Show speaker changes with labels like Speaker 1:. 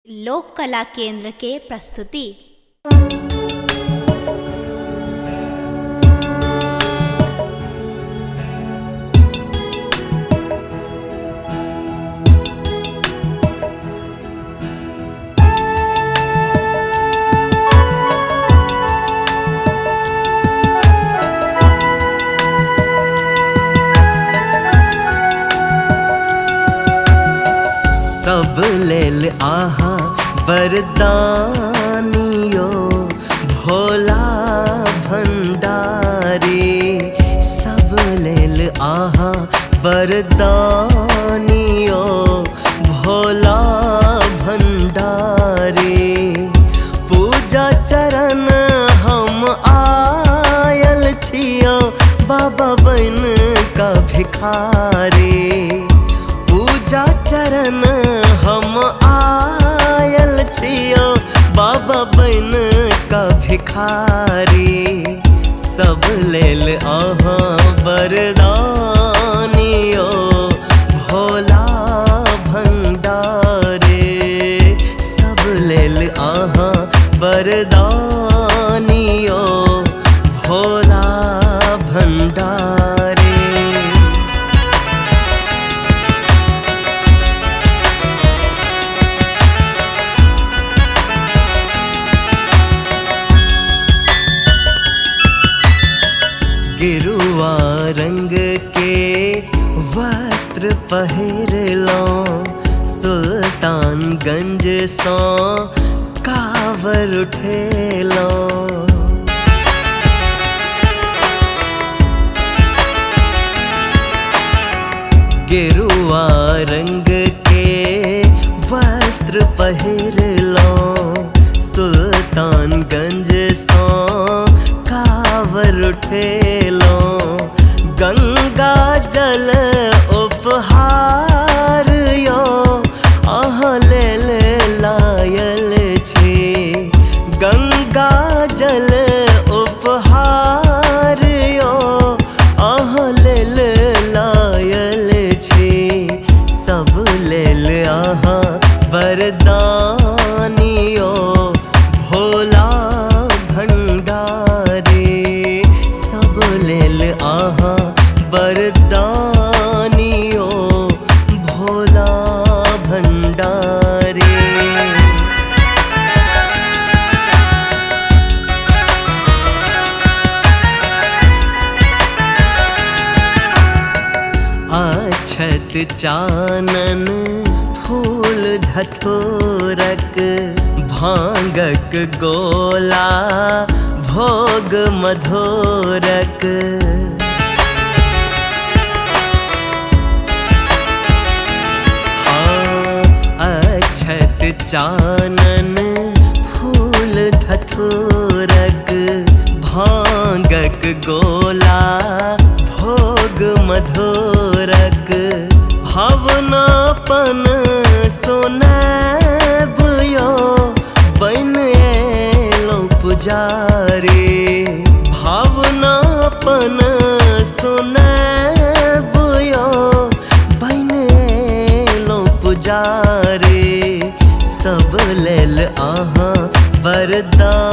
Speaker 1: लोक कला केंद्र के प्रस्तुति।
Speaker 2: सब लेल आहा वरदानियो भोला भंडारी। सब लेल आहा वरदानियो भोला भंडारी। पूजा चरण हम आयल छियो बाबा बन का भिखारी। पूजा चरण हम आयल छियो बाबा बन का भिखारी। सब लेल आहा वरदानियो भोला भंडारी। सब लेल आहा वरदानियो भोला भंडारी। गिरुआ रंग के वस्त्र पहिरलो सुल्तानगंज सो कावर उठेलो। गिरुआ रंग के वस्त्र पहिरलो सुल्तानगंज सो कावर उठेलो। गंगा जल उपहार यो अहाँ लेल लायल छी। गंगा जल उपहार यो अहाँ लेल लायल छी। सब लेल अहाँ वरदानियो भोला भंडारी। सब लेल आहा वरदानियो भोला भंडारी। अक्षत चानन फूल धतूरक भांगक गोला भोग मधुरक। हाँ अक्षत चानन फूल धतूरक भांगक गोला भोग मधुरक। भावनापन सुनैब यो बन एलो पुजारी। भावनापन सुनैब यो बन एलो पुजारी। सब लेल आहा वरदान